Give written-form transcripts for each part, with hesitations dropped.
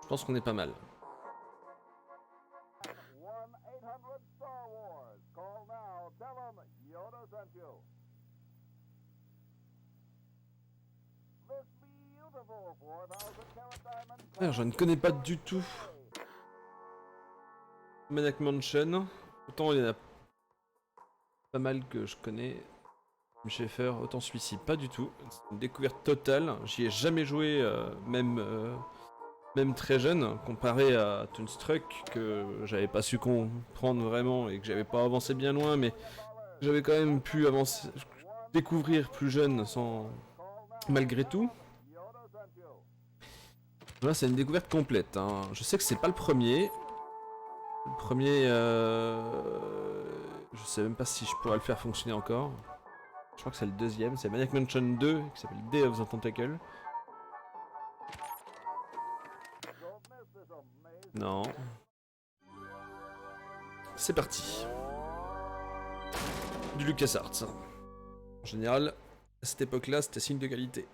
pense qu'on est pas mal. Alors, je ne connais pas du tout Maniac Mansion. Autant il y en a pas mal que je connais. Schaeffer, autant celui-ci, pas du tout. C'est une découverte totale. J'y ai jamais joué, même très jeune, comparé à Toonstruck, que j'avais pas su comprendre vraiment et que j'avais pas avancé bien loin, mais j'avais quand même pu avancer, découvrir plus jeune sans malgré tout. Là, c'est une découverte complète. Hein. Je sais que c'est pas le premier. Le premier, je sais même pas si je pourrais le faire fonctionner encore. Je crois que c'est le deuxième, c'est Maniac Mansion 2 qui s'appelle Day of the Tentacle. Non. C'est parti. Du LucasArts. En général, à cette époque-là, c'était signe de qualité.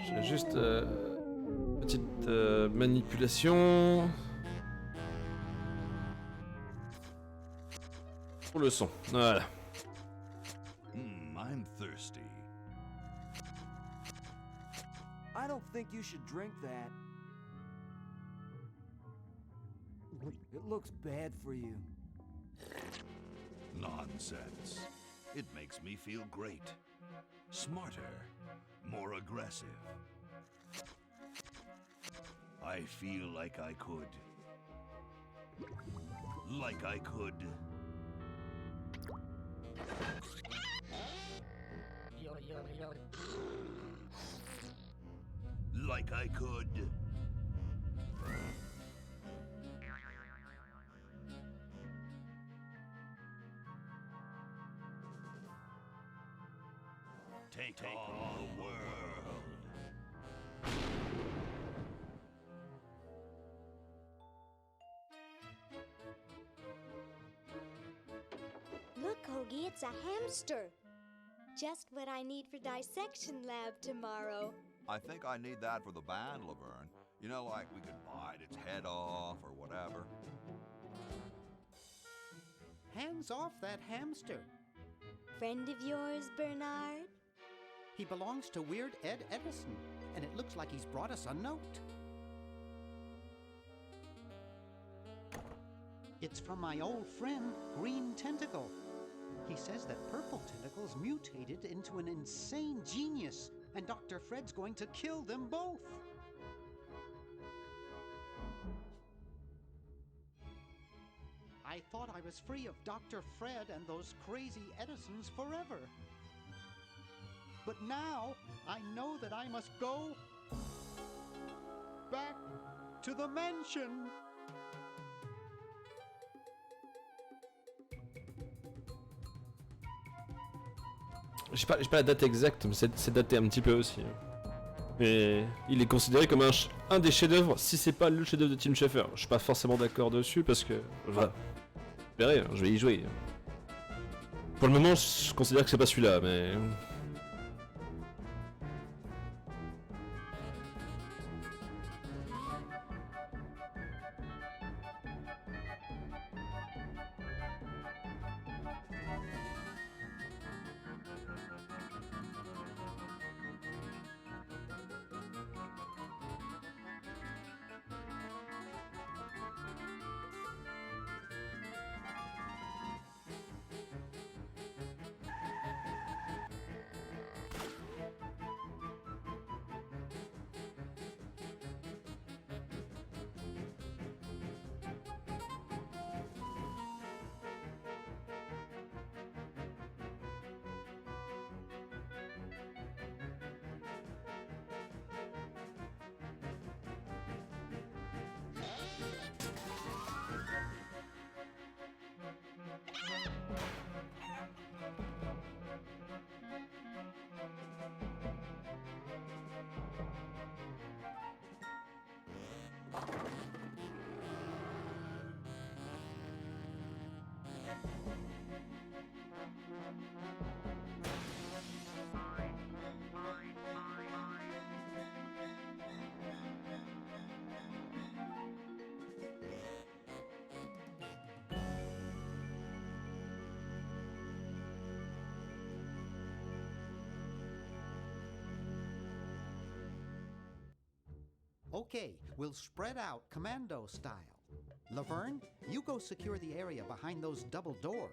J'ai juste petite manipulation pour le son. Voilà. I'm thirsty. I don't think you should drink that. It looks bad for you. Nonsense. It makes me feel great. Smarter. More aggressive. I feel like I could. Like I could. Like I could. Take on the world. Look, Hoagie, it's a hamster. Just what I need for dissection lab tomorrow. I think I need that for the band, Laverne. You know, like we could bite its head off or whatever. Hands off that hamster. Friend of yours, Bernard? He belongs to Weird Ed Edison, and it looks like he's brought us a note. It's from my old friend, Green Tentacle. He says that Purple Tentacle's mutated into an insane genius, and Dr. Fred's going to kill them both. I thought I was free of Dr. Fred and those crazy Edisons forever. But now, I know that I must go back to the mansion. J'ai pas la date exacte, mais c'est daté un petit peu aussi. Mais il est considéré comme un des chefs-d'œuvre, si c'est pas le chef-d'œuvre de Tim Schafer. Je suis pas forcément d'accord dessus parce que, voilà, vous verrez, je vais y jouer. Pour le moment, je considère que c'est pas celui-là, mais Okay, we'll spread out commando style. Laverne, you go secure the area behind those double doors.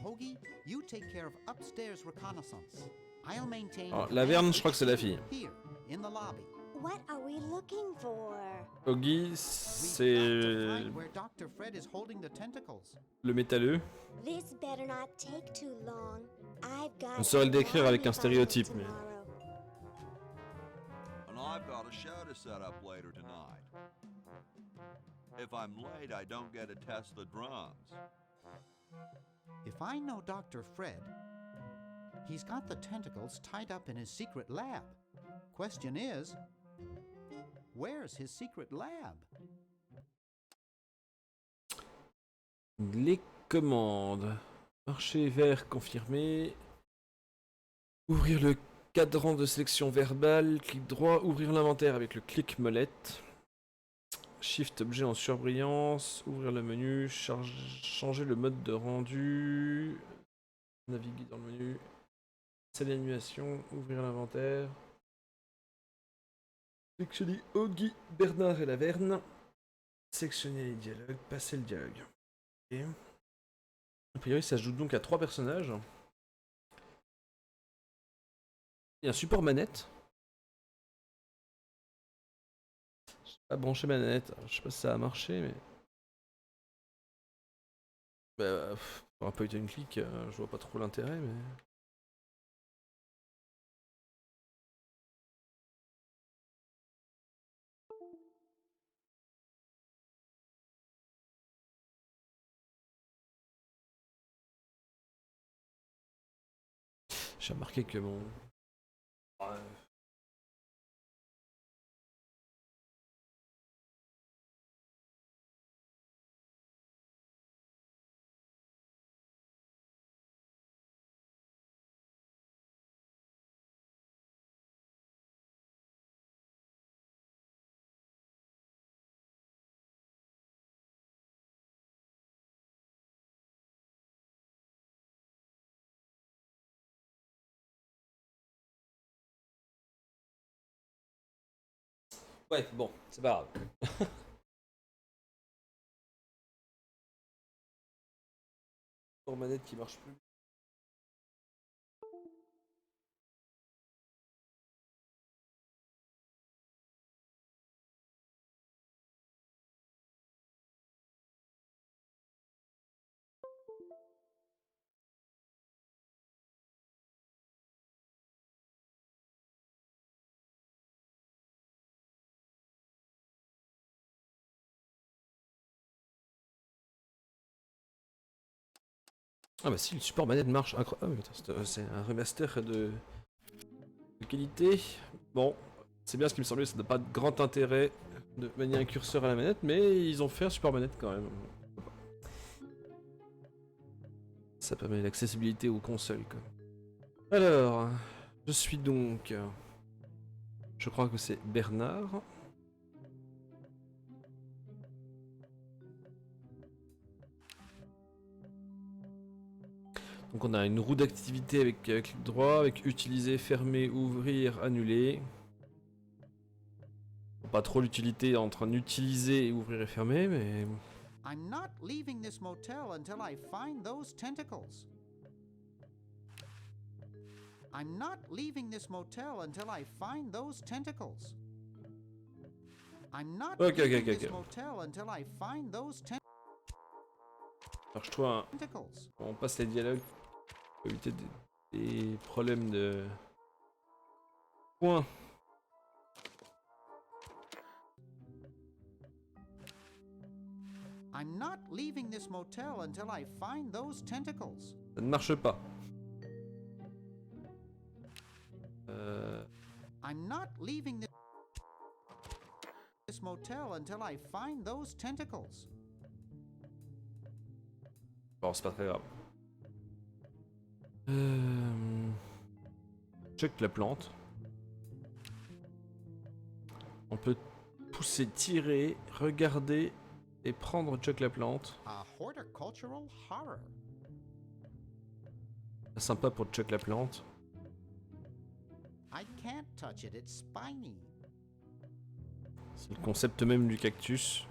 Hoagie, you take care of upstairs reconnaissance. I'll maintain. Alors, Laverne, je crois que c'est la fille. Here, in the lobby. What are we looking for? Oggy, We've c'est got to find where Dr. Fred is holding the tentacles. le métalleux. This better not take too long. I've got. On saurait le décrire avec un stéréotype, mais. tomorrow. And I've got a show to set up later tonight. If I'm late, I don't get to test the drums. If I know Dr. Fred, he's got the tentacles tied up in his secret lab. Question is, where's his secret lab? Les commandes. Marcher vert confirmé. Ouvrir le cadran de sélection verbale. Clic droit. Ouvrir l'inventaire avec le clic molette. Shift objet en surbrillance. Ouvrir le menu. Changer le mode de rendu. Naviguer dans le menu. Salle d'animation. Ouvrir l'inventaire. Sélectionner Oggy, Bernard et Laverne. Sélectionner les dialogues. Passer le dialogue. Ok. A priori, ça se joue donc à 3 personnages. Il y a un support manette. Je sais pas brancher ma manette. Je sais pas si ça a marché, mais. Bah, pour un point and click, je vois pas trop l'intérêt, mais. J'ai remarqué que mon. Ouais, bon, c'est pas grave. Pour manette qui marche plus. Ah bah si, le support manette marche. Incroyable. Ah, c'est un remaster de qualité. Bon, c'est bien ce qui me semblait, ça n'a pas de grand intérêt de manier un curseur à la manette, mais ils ont fait un support manette quand même. Ça permet l'accessibilité aux consoles quoi. Alors, je suis donc... Je crois que c'est Bernard. Donc on a une roue d'activité avec clic droit, avec utiliser, fermer, ouvrir, annuler. Pas trop l'utilité entre un utiliser et ouvrir et fermer, mais... I'm not leaving this motel until I find those tentacles. I'm not leaving this motel until I find those tentacles. I'm not leaving this motel until I find those Cherche-toi un... tentacles. On passe les dialogues pour éviter des problèmes de... Point. I'm not leaving this motel until I find those tentacles. Ça ne marche pas. I'm not leaving this motel until I find those tentacles. Alors c'est pas très grave. Check la plante. On peut pousser, tirer, regarder et prendre check la plante. A horticultural horror. Sympa pour check la plante. I can't touch it, it's spiny. C'est le concept même du cactus.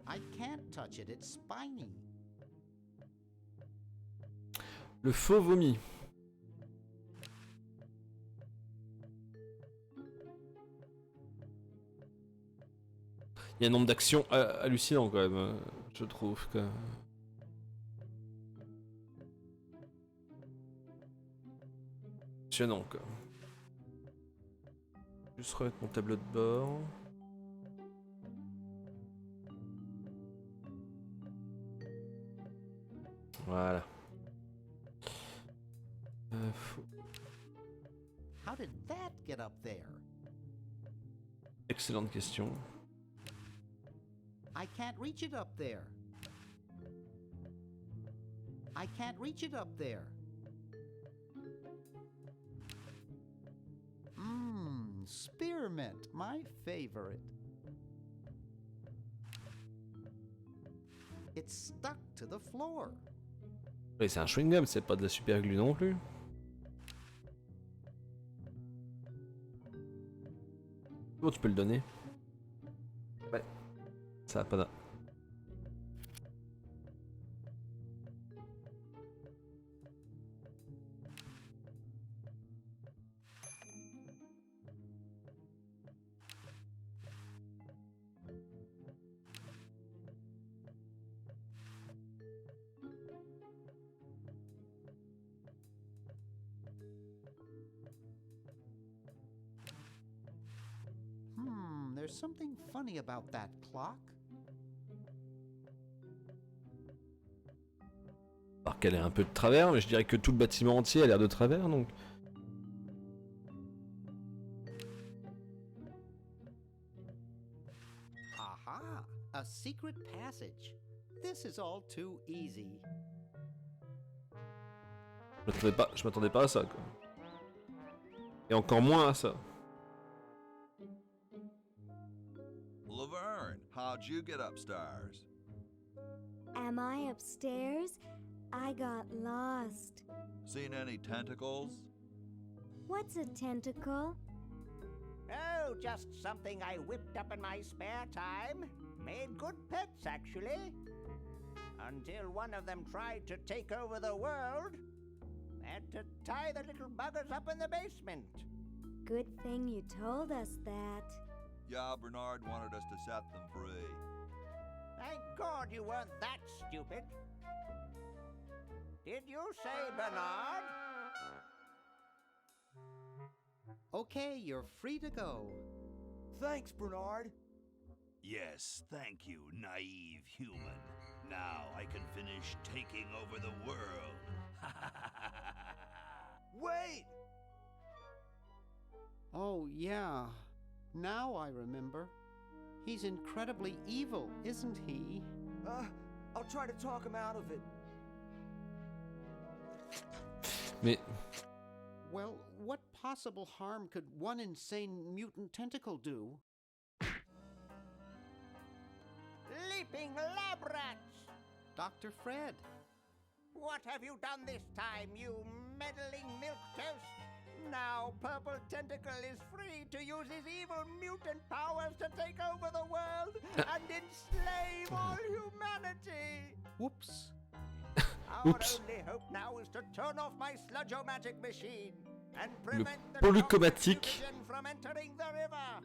I can't touch it, it's spiny. Le faux vomi. Il y a un nombre d'actions hallucinant quand même, je trouve que... Impressionnant quoi. Juste remettre mon tableau de bord. Voilà. How did that get up there? Excellente question. I can't reach it up there. I can't reach it up there. Spearmint, my favorite. It's stuck to the floor. Oui, c'est un chewing-gum, c'est pas de la super glue non plus. Bon, tu peux le donner. Ouais. Ça va pas d'un... There's something funny about that clock. Alors qu'elle est un peu de travers, mais je dirais que tout le bâtiment entier a l'air de travers, donc... Aha! A secret passage. This is all too easy. Je m'attendais pas à ça, quoi. Et encore moins à ça. Laverne, how'd you get upstairs? Am I upstairs? I got lost. Seen any tentacles? What's a tentacle? Oh, just something I whipped up in my spare time. Made good pets, actually. Until one of them tried to take over the world. Had to tie the little buggers up in the basement. Good thing you told us that. Yeah, Bernard wanted us to set them free. Thank God you weren't that stupid. Did you say Bernard? Okay, you're free to go. Thanks, Bernard. Yes, thank you, naive human. Now I can finish taking over the world. Wait! Oh, yeah. Now I remember. He's incredibly evil, isn't he? I'll try to talk him out of it. Mais... Well, what possible harm could one insane mutant tentacle do? Leaping lab rats! Dr. Fred. What have you done this time, you meddling milquetoast? Now Purple Tentacle is free to use his evil mutant powers to take over the world and enslave all humanity! Whoops. Our Oops. only hope now is to turn off my sludge-o-magic machine and prevent the polychromatique. toxic mutagen from entering the river.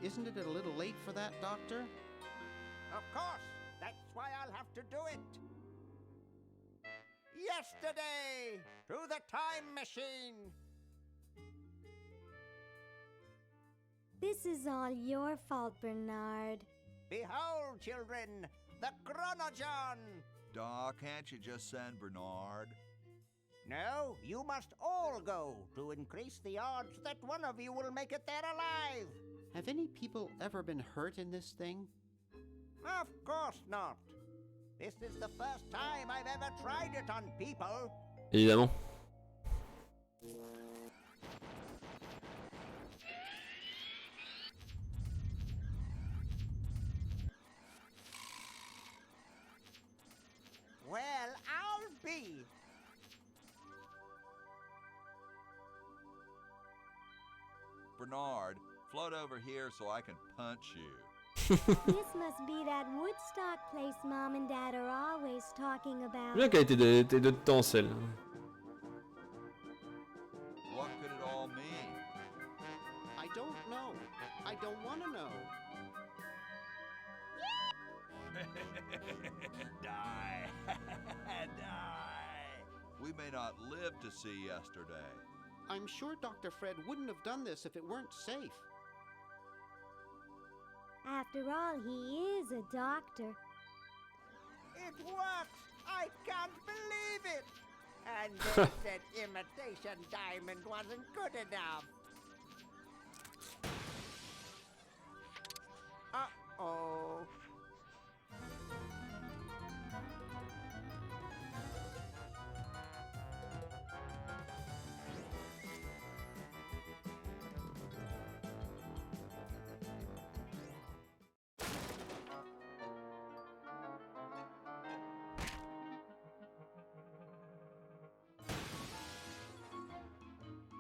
Isn't it a little late for that, Doctor? Of course, that's why I'll have to do it. Yesterday, through the time machine. This is all your fault, Bernard. Behold, children, the Chronogon. Doc, can't you just send Bernard? No, you must all go to increase the odds that one of you will make it there alive. Have any people ever been hurt in this thing? Of course not. This is the first time I've ever tried it on people. Évidemment. Well, I'll be. Bernard, float over here so I can punch you. This must be that Woodstock place Mom and Dad are always talking about. Bien qu'elle était de temps celle. What could it all mean? I don't know. I don't want to know. Die! Die! We may not live to see yesterday. I'm sure Dr. Fred wouldn't have done this if it weren't safe. After all, he is a doctor. It works! I can't believe it! And they said imitation diamond wasn't good enough. Uh-oh.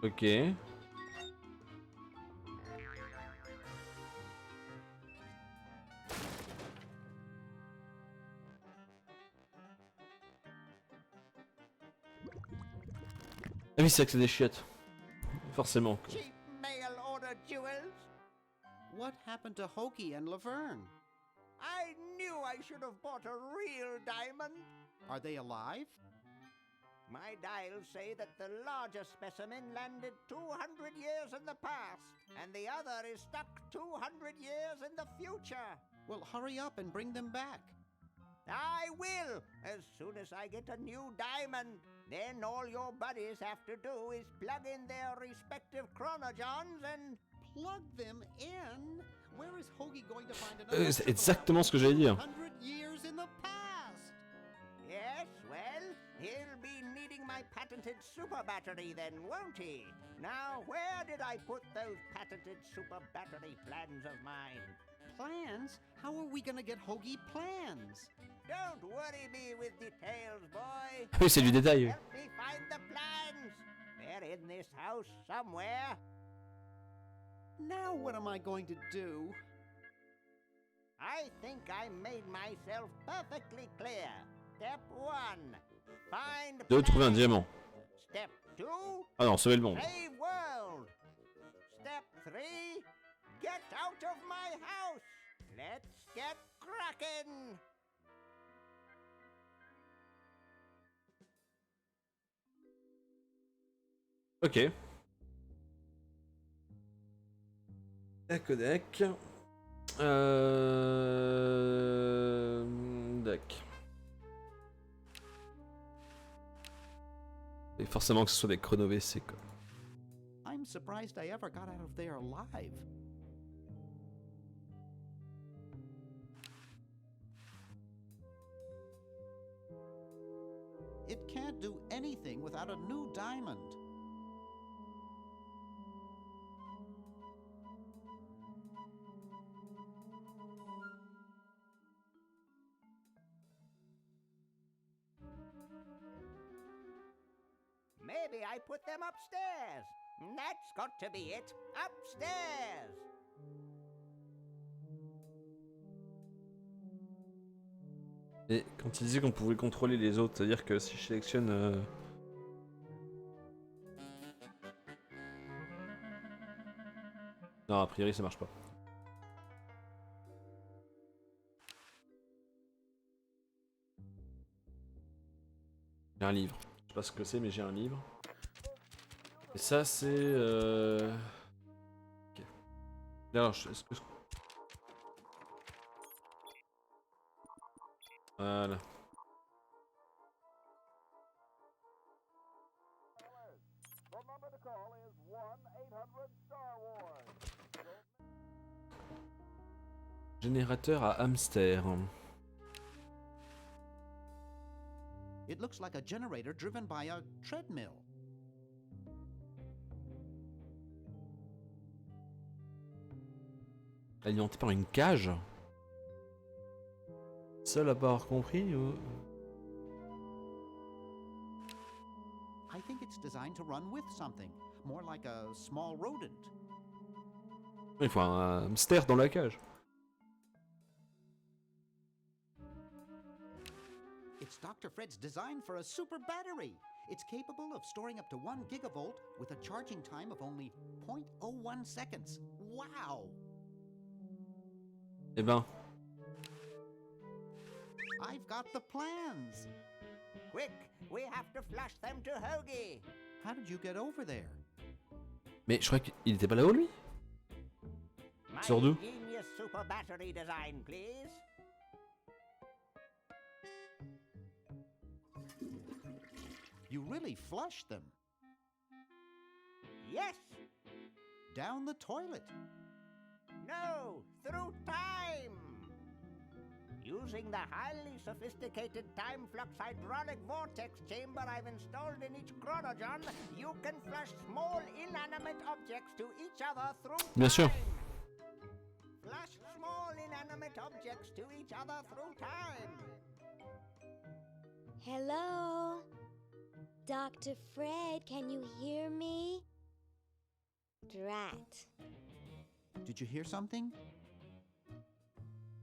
Ok. Ah oui, c'est vrai que c'est des chiottes. Forcément. Quoi. Cheap mail order jewels. What happened to Hoagie and Laverne? I knew I should have bought a real diamond. Are they alive? My dials say that the larger specimen landed 200 years in the past, and the other is stuck 200 years in the future. Well, hurry up and bring them back. I will, as soon as I get a new diamond. Then all your buddies have to do is plug in their respective chronogens and... Plug them in? Where is Hoagie going to find another? C'est exactement ce que j'allais dire. 100 years in the past. Yes, well, he'll be needing my patented super battery then, won't he? Now, where did I put those patented super battery plans of mine? Plans? How are we gonna get Hoagie plans? Don't worry me with details, boy. Oui, c'est du détail. Help me find the plans. They're in this house somewhere. Now what am I going to do? I think I made myself perfectly clear. Step 1. Find De trouver un plans. diamant. Step 2. Ah non, sauver le monde. Save world. Step 3. Get out of my house. Let's get cracking. Ok. Codec. Dac. Et forcément que ce soit des chrono WC quoi. I'm surprised I ever got out of there alive. It can't do anything without a new diamond. Maybe I put them upstairs. That's got to be it. Upstairs. Et quand il disait qu'on pouvait contrôler les autres, c'est-à-dire que si je sélectionne... Non, a priori ça marche pas. J'ai un livre. Je sais pas ce que c'est, mais j'ai un livre. Et ça, c'est... Ok. Alors, est-ce que... Voilà. Générateur à hamster. It looks like a generator driven by a treadmill. Alimenté par une cage? Seul à pas avoir compris ou... I think it's designed to run with something, more like a small rodent. Il faut un hamster dans la cage. It's Dr. Fred's design for a super battery. It's capable of storing up to 1 gigavolt with a charging time of only 0.01 seconds. Wow! Eh ben... I've got the plans. Quick, we have to flush them to Hoagie. How did you get over there? Mais je crois qu'il était pas là-haut, lui? My Sort d'où? genius super battery design, please. You really flushed them. Yes. Down the toilet. No, through time. Using the highly sophisticated time flux hydraulic vortex chamber I've installed in each chronogen, you can flush small inanimate objects to each other through time. Bien sûr. Flush small inanimate objects to each other through time. Hello? Dr. Fred, can you hear me? Drat. Did you hear something?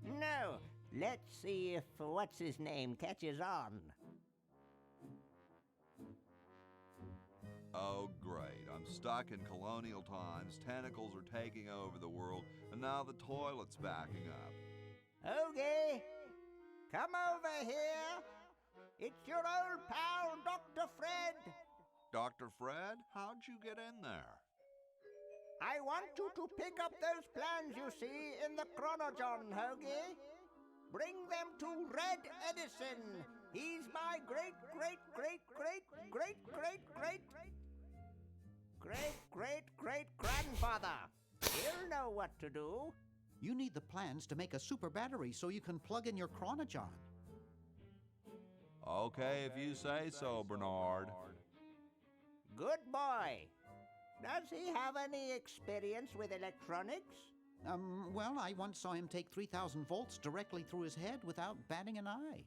No. Let's see if what's-his-name catches on. Oh, great. I'm stuck in colonial times, tentacles are taking over the world, and now the toilet's backing up. Okay, come over here. It's your old pal, Dr. Fred. Dr. Fred, how'd you get in there? I want you to pick up those plans you see in the chronogen, Hoagie. Bring them to Red Edison. He's my great-great-great-great-great-great-great-great-grandfather. He'll know what to do. You need the plans to make a super battery so you can plug in your chronogen. Okay, if you say so, Bernard. Good boy. Does he have any experience with electronics? Well, I once saw him take 3,000 volts directly through his head without batting an eye.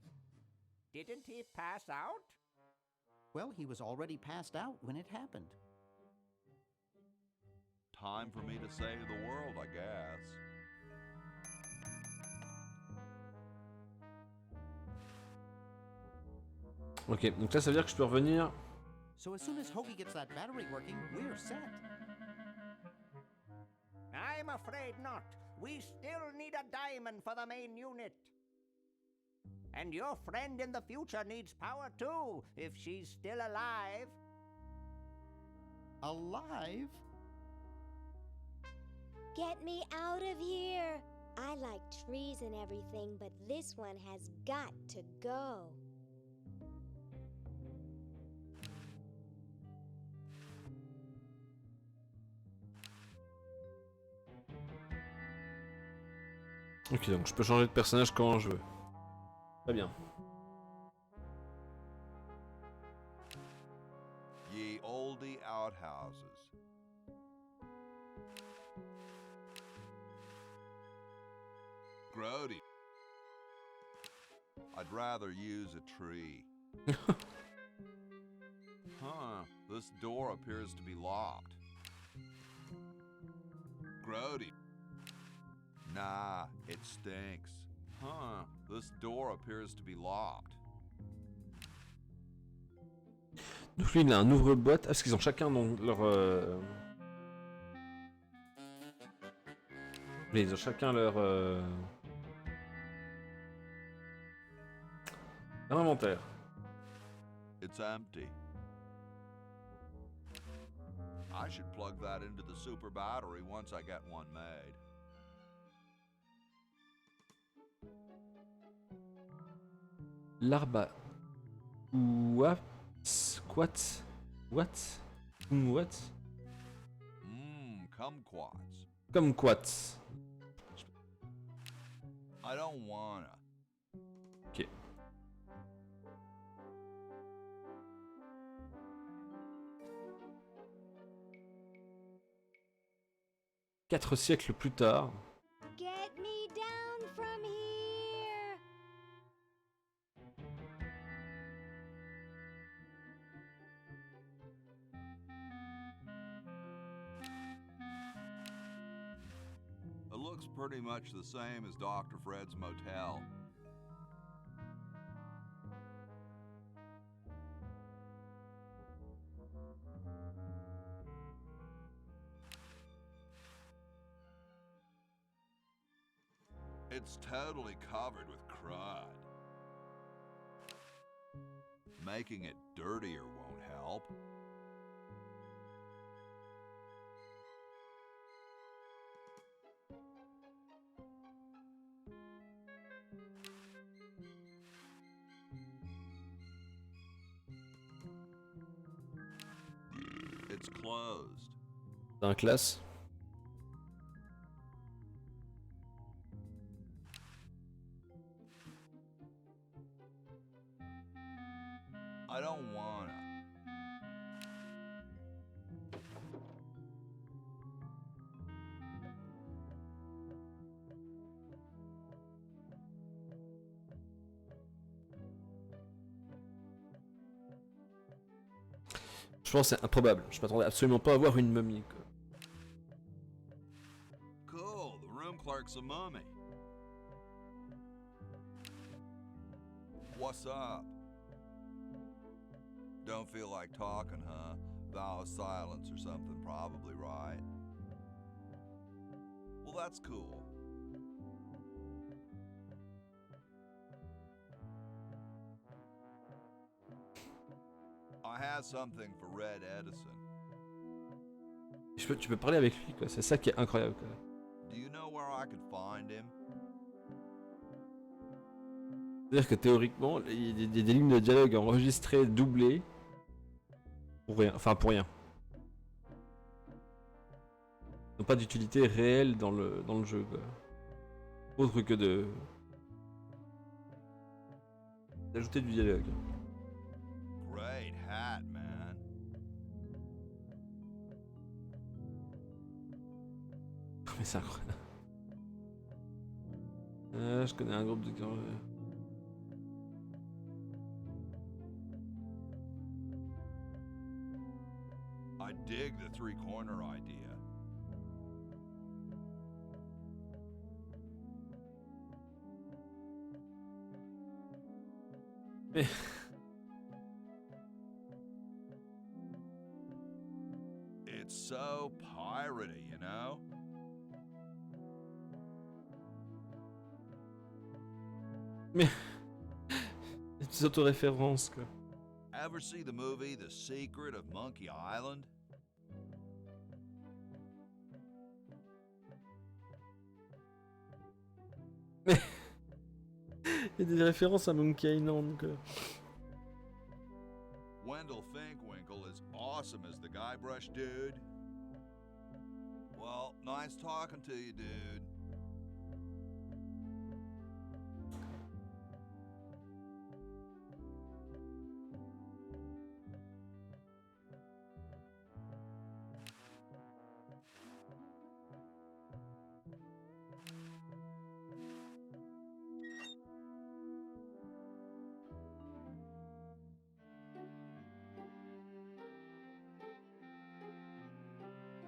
Didn't he pass out? Well, he was already passed out when it happened. Time for me to save the world, I guess. Ok, donc là ça veut dire que je peux revenir. So as soon as Hoagie gets that battery working, we're set. I'm afraid not. We still need a diamond for the main unit. And your friend in the future needs power too, if she's still alive. Alive? Get me out of here! I like trees and everything, but this one has got to go. Ok, donc je peux changer de personnage quand je veux. Très bien. Ye oldie outhouses. Grody. I'd rather use a tree. Huh, this door appears to be locked. Grody. Nah, it stinks. Huh, this door appears to be locked. Donc lui il a un ouvre-boîte. Ah, parce qu'ils ont chacun leur... Oui, ils ont chacun leur... leur inventaire. It's empty. I should plug that into the super battery once I get one made. L'arba... What? What? What? What? Kumquats. Comme quats. I don't wanna. Ok. 4 siècles plus tard. Get me down from here! It looks pretty much the same as Dr. Fred's motel. It's totally covered with crud. Making it dirtier won't help. It's closed. Dans la classe. I don't wanna. Je pense que c'est improbable. Je m'attendais absolument pas à voir une momie, quoi. Cool, the room clerk's a mummy. What's up? Don't feel like talking, huh? Vow of silence or something, probably, right? Well, that's cool. I have something for Red Edison. Tu peux parler avec lui, quoi. C'est ça qui est incroyable, quoi. Do you know where I could find him? C'est-à-dire que théoriquement, il y a des lignes de dialogue enregistrées, doublées. Pour rien. Enfin, pour rien. Ils n'ont pas d'utilité réelle dans le jeu, quoi. Autre que d'ajouter du dialogue. Great hat, man. Mais c'est incroyable. Je connais un groupe de... I dig the three-corner idea. Mais... It's so piratey, you know? Mais... Des petites autoréférences, quoi. Ever see the movie The Secret of Monkey Island? Mais... Il y a des références à Monkey Island, quoi. Wendell Finkwinkle is awesome as the Guybrush dude. Well, nice talking to you, dude.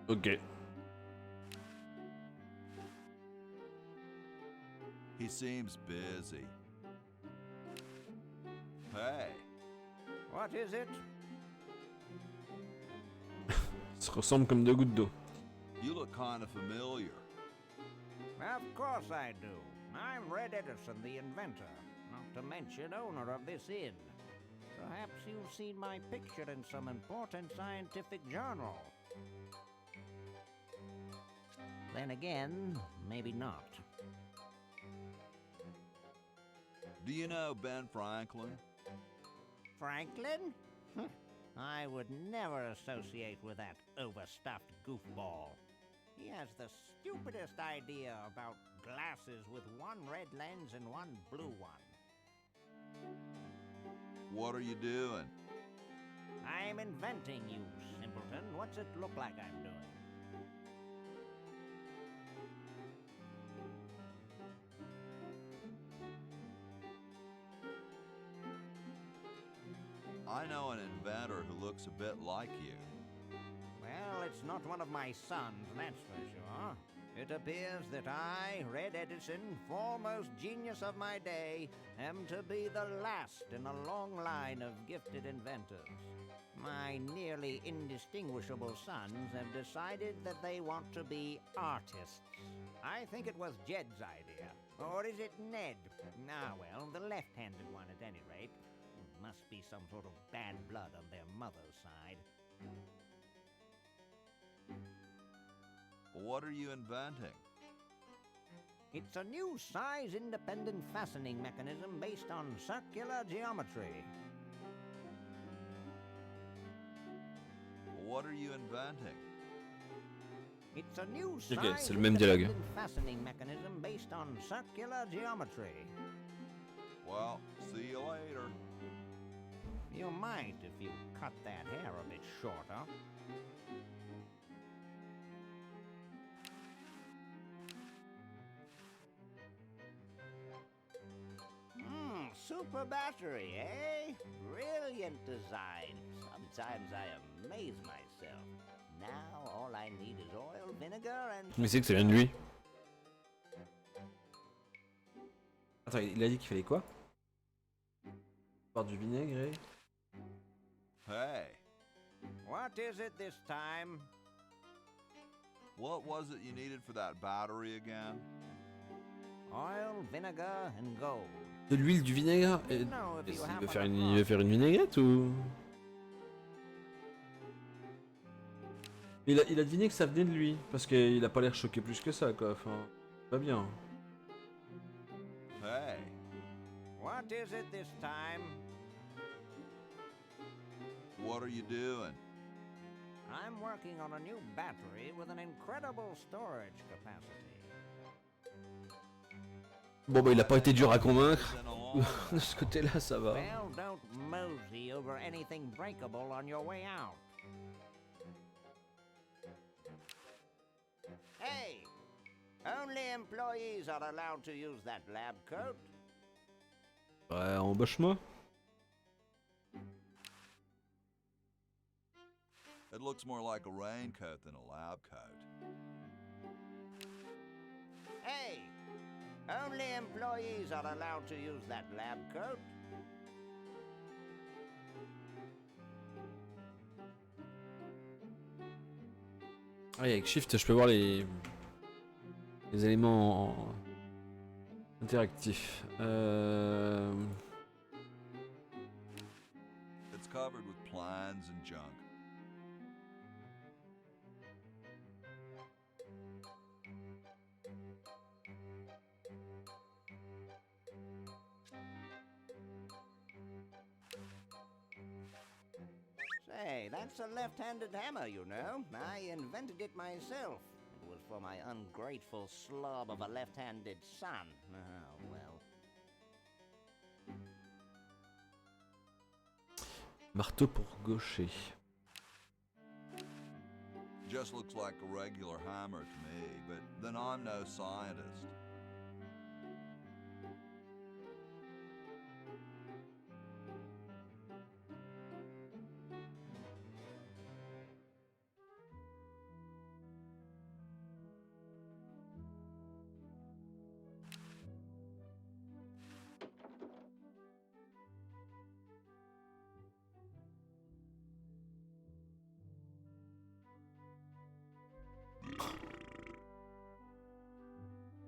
Ok. He seems busy. Hey, What is it? Ça ressemble comme deux gouttes d'eau. you look kind of familiar. Of course I do. I'm Red Edison, the inventor, not to mention owner of this inn. Perhaps you've seen my picture in some important scientific journal. Then again, maybe not. Do you know Ben Franklin? Franklin? I would never associate with that overstuffed goofball. He has the stupidest idea about glasses with one red lens and one blue one. What are you doing? I'm inventing, you simpleton. What's it look like I'm doing? I know an inventor who looks a bit like you. Well, it's not one of my sons, that's for sure. It appears that I, Red Edison, foremost genius of my day, am to be the last in a long line of gifted inventors. My nearly indistinguishable sons have decided that they want to be artists. I think it was Jed's idea. Or is it Ned? Ah, well, the left-handed one at any rate. Must be some sort of bad blood on their mother's side. What are you inventing? It's a new size-independent fastening mechanism based on circular geometry. What are you inventing? It's a new Ok, c'est le même dialogue. size-independent fastening mechanism based on circular geometry. Well, see you later. You might if you cut that hair a bit shorter. Super battery, eh? Brilliant design. Sometimes I amaze myself. Now all I need is oil, vinegar, and... Mais c'est que ça vient de lui. Attends, il a dit qu'il fallait quoi? Par du vinaigre et... Hey, What is it this time? what was it you needed for that battery again? Oil, vinegar, and gold. De l'huile, du vinaigre et... No, if et you il happen veut faire une vinaigrette ou... Il a deviné que ça venait de lui, parce qu'il a pas l'air choqué plus que ça quoi, enfin... Pas bien. Hey, What is it this time? what are you doing? I'm working on a new battery with an incredible storage capacity. Bon bah il a pas été dur à convaincre. Been a long De ce côté-là ça va. Well, don't mosey over anything breakable on your way out. Hey! Only employees are allowed to use that lab coat. Ouais, embauche-moi. It looks more like a raincoat than a lab coat. Hey! Only employees are allowed to use that lab coat. Ah, et avec Shift je peux voir les éléments interactifs. It's covered with plans and junk. Say, that's a left-handed hammer, you know. I invented it myself. It was for my ungrateful slob of a left-handed son. Oh, well. Marteau pour gaucher. Just looks like a regular hammer to me, but then I'm no scientist.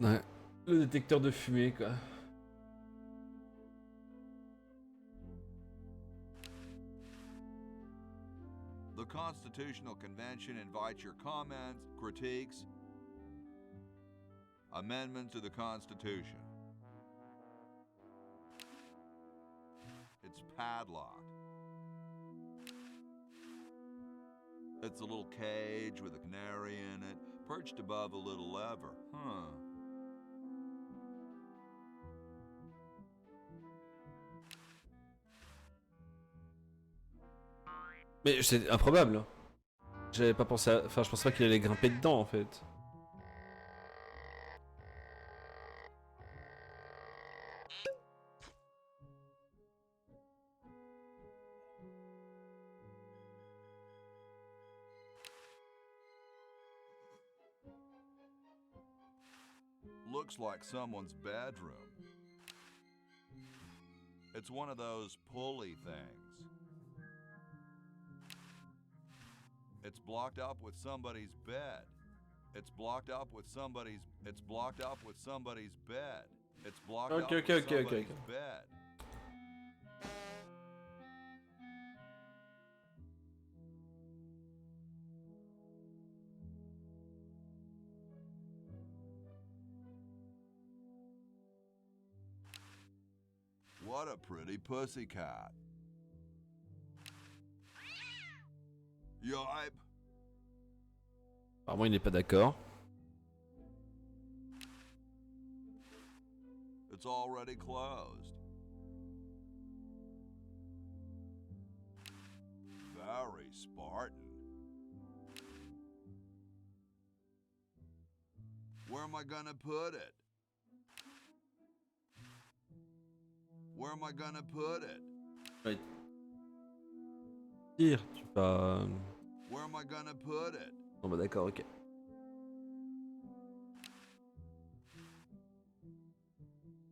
Ouais, le détecteur de fumée quoi. The Constitutional Convention invites your comments, critiques, amendments to the Constitution. It's padlocked. It's a little cage with a canary in it, perched above a little lever. Huh. Mais c'est improbable. J'avais pas pensé à... Enfin, je pensais pas qu'il allait grimper dedans en fait. looks like someone's bedroom. It's one of those pulley things. It's blocked up with somebody's bed. It's blocked up with somebody's. It's blocked up with somebody's bed. It's blocked up with somebody's bed. What a pretty pussycat. Yipe. Apparemment, il n'est pas d'accord. It's already closed. Very Spartan. Where am I gonna put it? Where am I gonna put it? Ouais. Dire, tu vas. Where am I gonna put it? Bon bah d'accord, ok.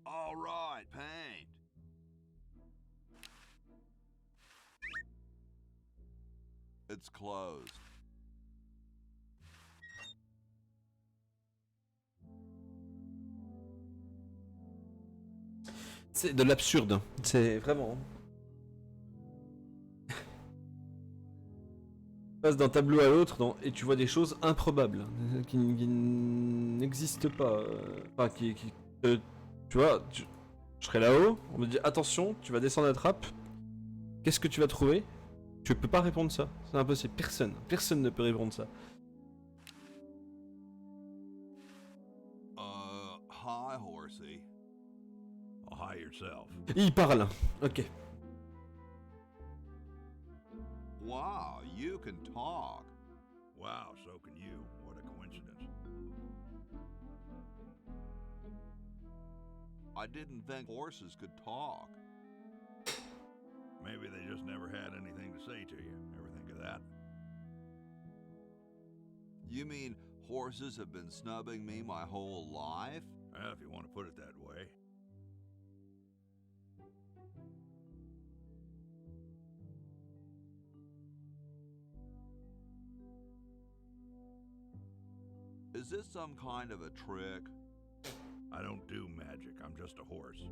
All right, paint. It's closed. C'est de l'absurde. C'est vraiment. Tu passes d'un tableau à l'autre et tu vois des choses improbables qui n'existent pas. Enfin, tu vois, je serais là-haut, on me dit attention, tu vas descendre la trappe. Qu'est-ce que tu vas trouver? Tu peux pas répondre ça. C'est impossible. Personne ne peut répondre ça. Hi, horsey. Hi yourself. Il parle. Ok. Wow, you can talk. Wow, so can you. What a coincidence. I didn't think horses could talk. Maybe they just never had anything to say to you. Ever think of that? You mean horses have been snubbing me my whole life? Well, if you want to put it that way. Is this some kind of a trick? I don't do magic. I'm just a horse.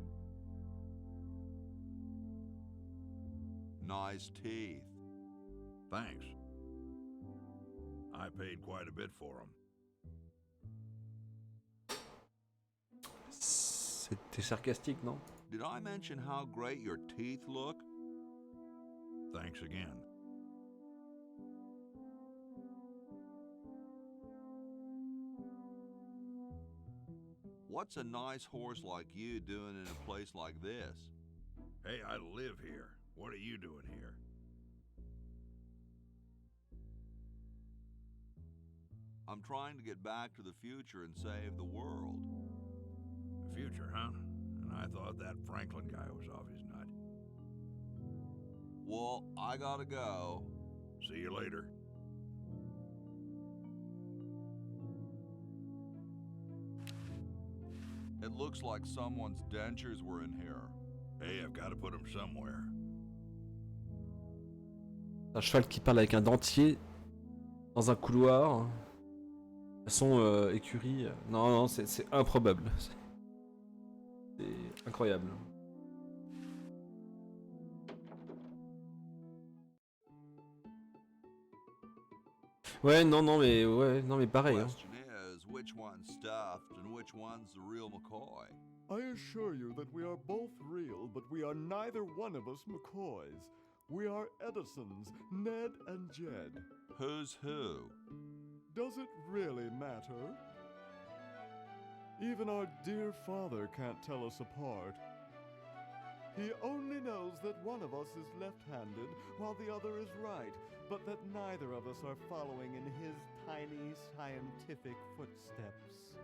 Nice teeth. Thanks. I paid quite a bit for them. C'était sarcastique, non? Did I mention how great your teeth look? Thanks again. What's a nice horse like you doing in a place like this? Hey, I live here. What are you doing here? I'm trying to get back to the future and save the world. The future, huh? And I thought that Franklin guy was off his nut. Well, I gotta go. See you later. It looks like someone's dentures were in here. Hey, I've got to put them somewhere. Un cheval qui parle avec un dentier dans un couloir. Façon écurie. Non, c'est improbable. C'est incroyable. Ouais, non, mais pareil. Hein. Question is, which one's stuffed and which one's the real McCoy? I assure you that we are both real, but we are neither one of us McCoys. We are Edisons, Ned and Jed. Who's who? Does it really matter? Even our dear father can't tell us apart. He only knows that one of us is left-handed while the other is right, but that neither of us are following in his tiny scientific footsteps.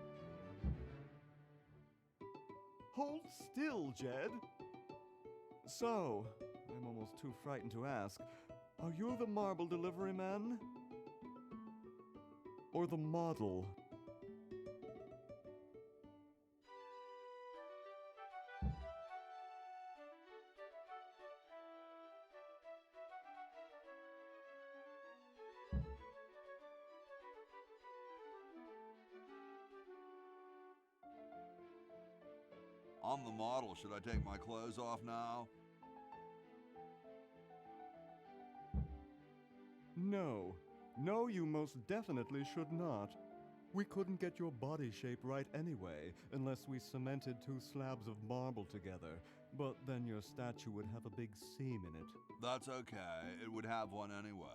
Hold still, Jed. So, I'm almost too frightened to ask, are you the marble delivery man? Or the model? I'm the model. Should I take my clothes off now? No. No, you most definitely should not. We couldn't get your body shape right anyway, unless we cemented 2 slabs of marble together. But then your statue would have a big seam in it. That's okay. It would have one anyway.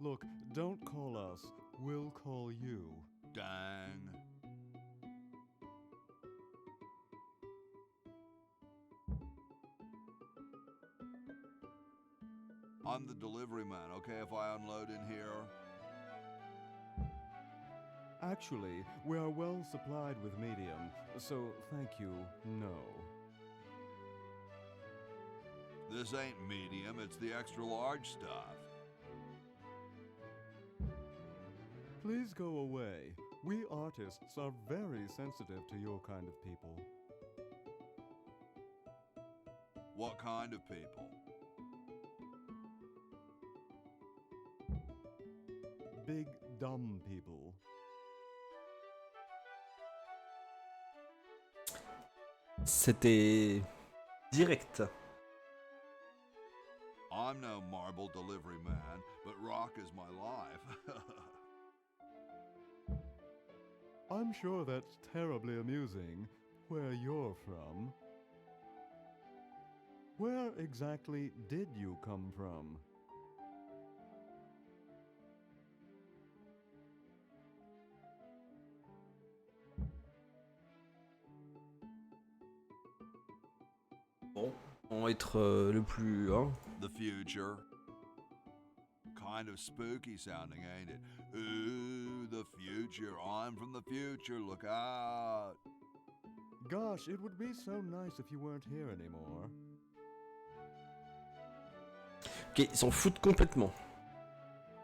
Look, don't call us. We'll call you. Dang. I'm the delivery man, okay if I unload in here? Actually, we are well supplied with medium, so thank you, no. This ain't medium, it's the extra large stuff. Please go away. We artists are very sensitive to your kind of people. What kind of people? Big, dumb people. C'était direct. I'm no marble delivery man, but rock is my life. I'm sure that's terribly amusing, where you're from. Where exactly did you come from? Bon, on va être le plus... Hein. The future. Kind of spooky sounding, ain't it? Ooh, the future. I'm from the future. Look out. Gosh, it would be so nice if you weren't here anymore. Ok, ils s'en foutent complètement.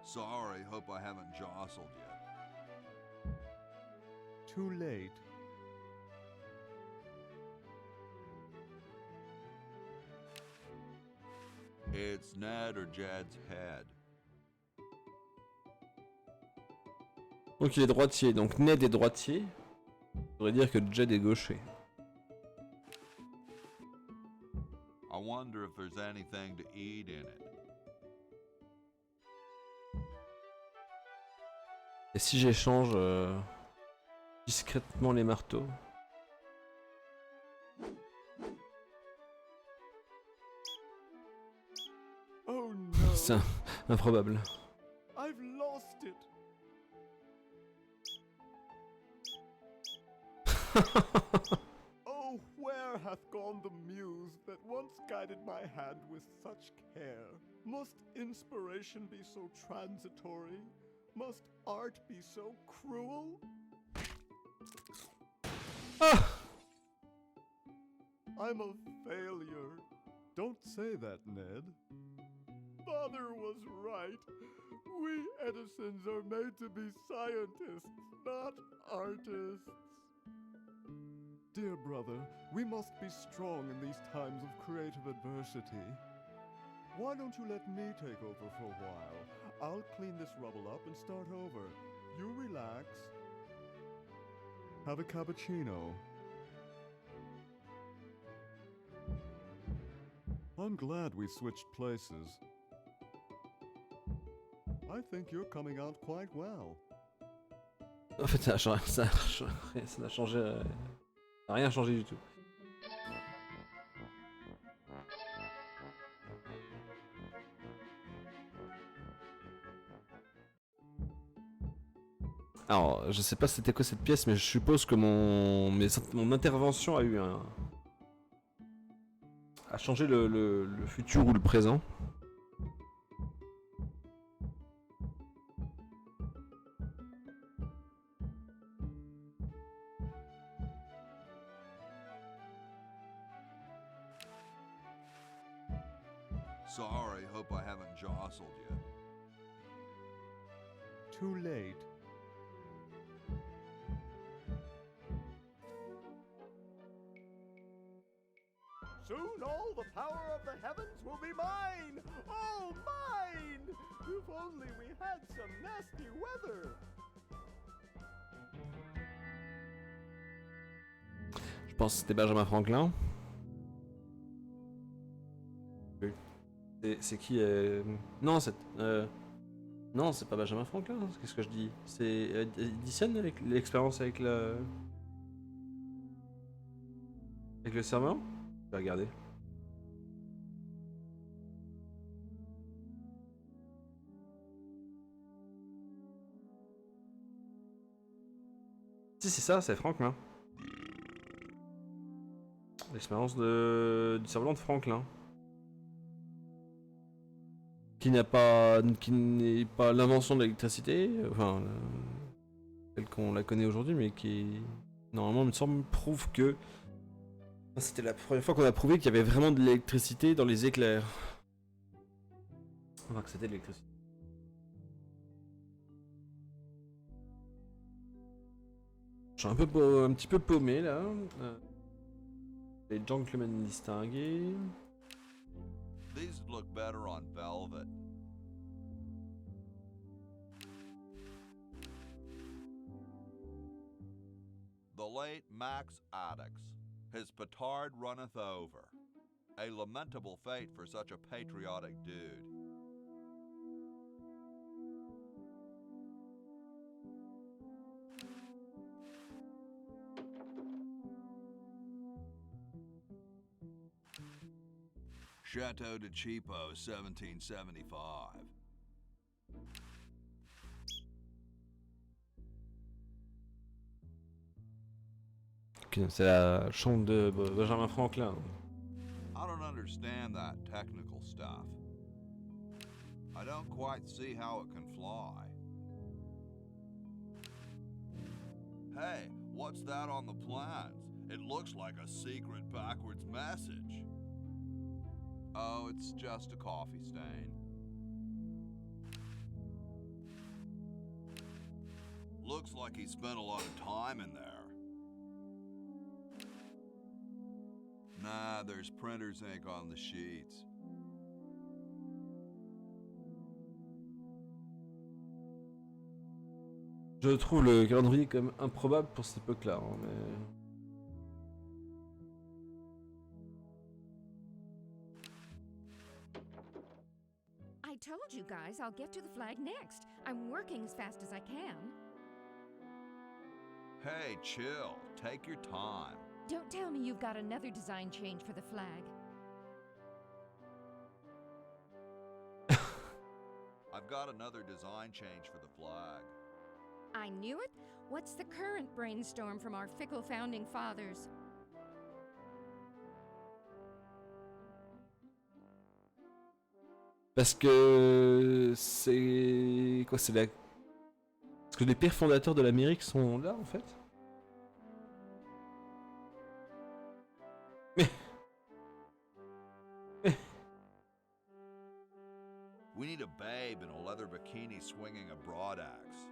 Sorry, hope I haven't jostled yet. Too late. It's Ned or Jed's head. Donc il est droitier, donc Ned est droitier. Ça voudrait dire que Jed est gaucher. I wonder if there's anything to eat in it. Et si j'échange discrètement les marteaux? Oh no. C'est improbable. I've lost it. Oh, where hath gone the muse that once guided my hand with such care? Must inspiration be so transitory? Must art be so cruel? Ah! I'm a failure. Don't say that, Ned. Father was right. We Edisons are made to be scientists, not artists. Dear brother, we must be strong in these times of creative adversity. Why don't you let me take over for a while? I'll clean this rubble up and start over. You relax. Have a cappuccino. I'm glad we switched places. I think you're coming out quite well. En fait, ça n'a changé. Ça n'a rien changé du tout. Alors, je sais pas c'était quoi cette pièce, mais je suppose que mon intervention a eu un... a changé le futur ou le présent. Sorry, hope I haven't jostled yet. Too late. Soon all the power of the heavens will be mine! All mine! If only we had some nasty weather! pense que c'était Benjamin Franklin. C'est qui Non, non, c'est pas Benjamin Franklin. Qu'est-ce que je dis? C'est Edison avec l'expérience avec le serveur. Je vais regarder. Si c'est ça, c'est Franklin. L'expérience du cerf-volant de Franklin. Qui n'est pas l'invention de l'électricité, enfin, telle qu'on la connaît aujourd'hui, mais qui, normalement, il me semble, prouve que c'était la première fois qu'on a prouvé qu'il y avait vraiment de l'électricité dans les éclairs. Enfin, que c'était de l'électricité. Je suis un petit peu paumé là. Les gentlemen distingués. These look better on velvet. The late Max Addix, his petard runneth over. A lamentable fate for such a patriotic dude. Chateau de Cheapo, 1775. Ok, c'est la chambre de Benjamin Franklin. I don't understand that technical stuff. I don't quite see how it can fly. Hey, what's that on the plans? It looks like a secret backwards message. Oh, it's just a coffee stain. Looks like he spent a lot of time in there. Nah, there's printer's ink on the sheets. Je trouve le calendrier comme improbable pour cette époque-là, hein, mais... I told you guys I'll get to the flag next. I'm working as fast as I can. Hey, chill. Take your time. Don't tell me you've got another design change for the flag. I've got another design change for the flag. I knew it. What's the current brainstorm from our fickle founding fathers? Parce que c'est quoi, c'est la... Parce que les pères fondateurs de l'Amérique sont là en fait. We need a babe in a leather bikini swinging a broadaxe.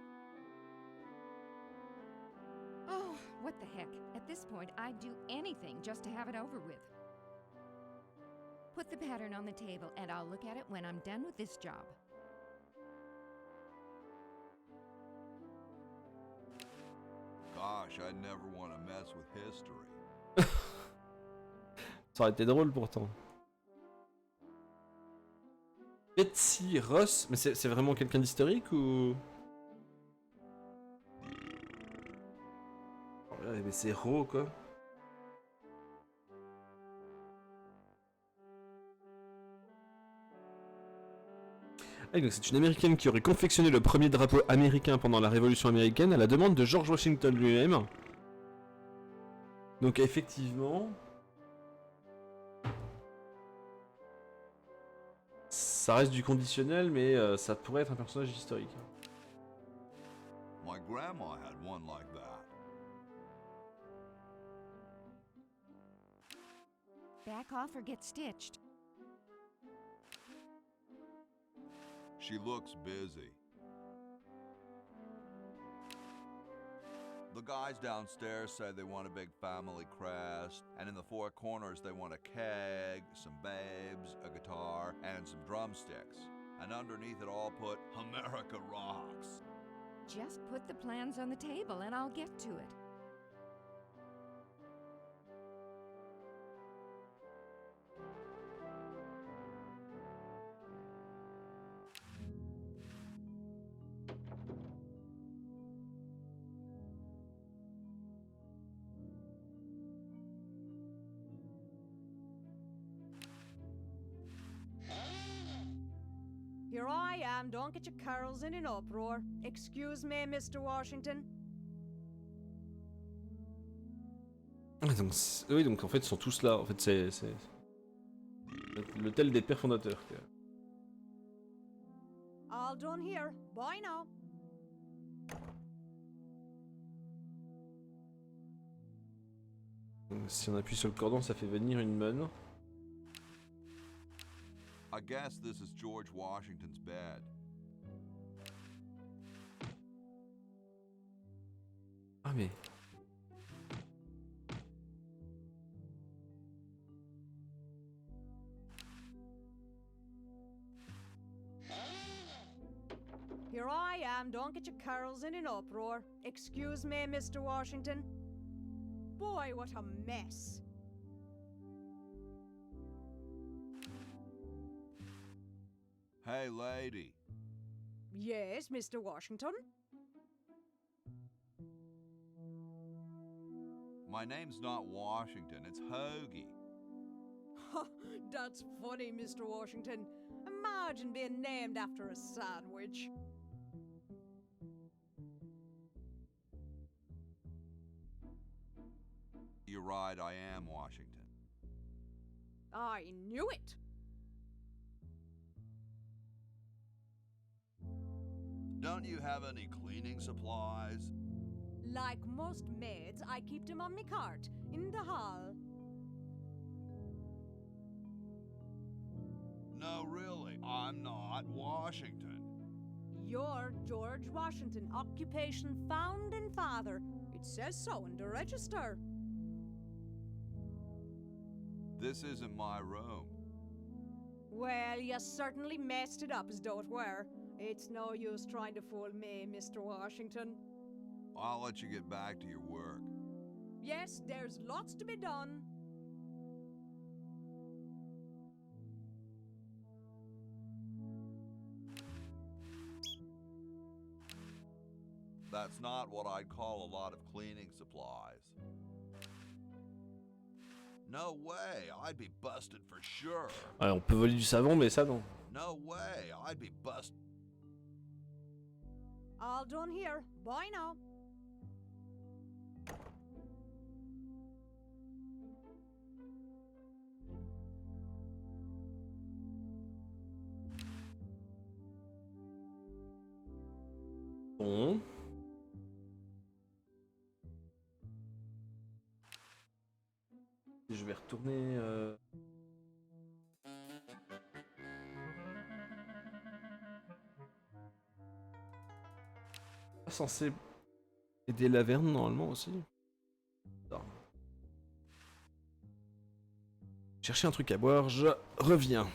Oh, what the heck. At this point, I'd do anything just to have it over with. Put the pattern on the table and I'll look at it when I'm done with this job. Gosh, I'd never want to mess with history. Ça aurait été drôle pourtant. Betsy Ross, mais c'est vraiment quelqu'un d'historique ou... Oh, mais c'est Ro quoi. Ah, donc c'est une américaine qui aurait confectionné le premier drapeau américain pendant la Révolution américaine à la demande de George Washington lui-même. Donc effectivement... Ça reste du conditionnel, mais ça pourrait être un personnage historique. My grandma had one like that. Back off or get stitched. She looks busy. The guys downstairs say they want a big family crest, and in the four corners they want a keg, some babes, a guitar, and some drumsticks. And underneath it all put, America rocks. Just put the plans on the table and I'll get to it. am. Don't get your curls in an uproar. Excuse me, Mr. Washington. Ah, donc, oui, donc en fait, ils sont tous là. En fait, c'est l'hôtel des pères fondateurs. Quoi. All done here. Bye now. Donc, si on appuie sur le cordon, ça fait venir une meune. I guess this is George Washington's bed. Ah mais... Here I am. Don't get your curls in an uproar. Excuse me, Mr. Washington. Boy, what a mess. Hey, lady. Yes, Mr. Washington? My name's not Washington, it's Hoagie. That's funny, Mr. Washington. Imagine being named after a sandwich. You're right, I am Washington. I knew it. Don't you have any cleaning supplies? Like most maids, I keep them on me cart, in the hall. No, really, I'm not Washington. You're George Washington, occupation founding father. It says so in the register. This isn't my room. Well, you certainly messed it up as though it were. It's no use trying to fool me, Mr. Washington. I'll let you get back to your work. Yes, there's lots to be done. That's not what I'd call a lot of cleaning supplies. No way, I'd be busted for sure. Ouais, on peut voler du savon, mais ça non. No way, I'd be busted. All done here. Bye now. Bon. Je vais retourner... Pas censé aider Laverne normalement aussi. Non. Chercher un truc à boire, je reviens.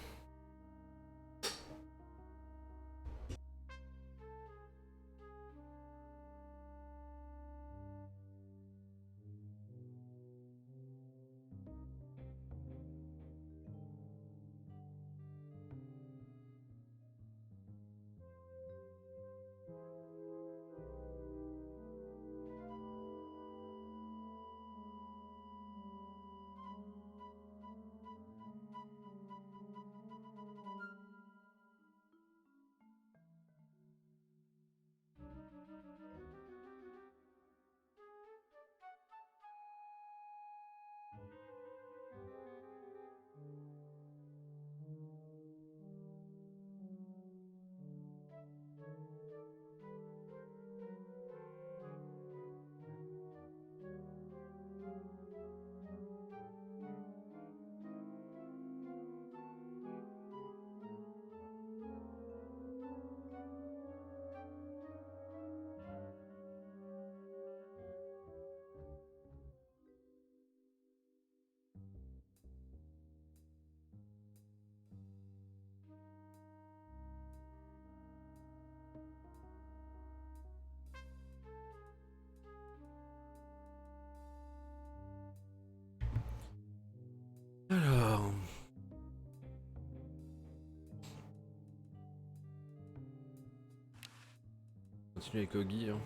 Alors... Continue avec Oggy. Hein.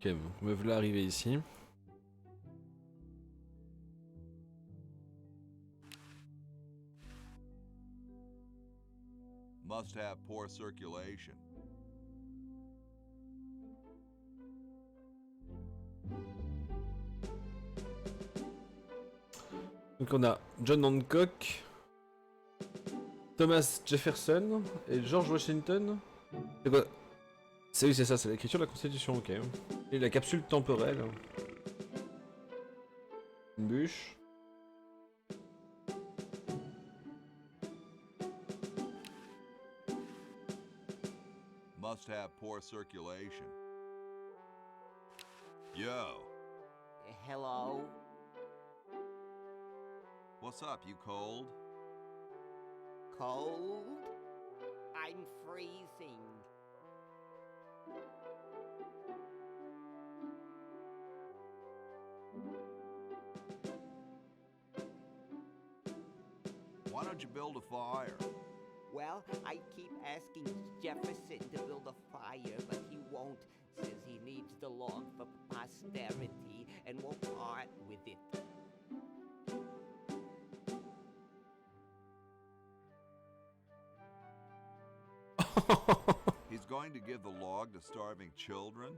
Ok, me voilà arrivé ici. Must have poor circulation. Donc on a John Hancock, Thomas Jefferson et George Washington. C'est quoi? C'est oui, c'est ça, c'est l'écriture de la Constitution, ok. Et la capsule temporelle. Une bûche. Must have poor circulation. Yo, Hello? what's up, you cold? Cold? I'm freezing. Why don't you build a fire? Well, I keep asking Jefferson to build a fire, but he won't. Says he needs the log for posterity and won't part with it. He's going to give the log to starving children?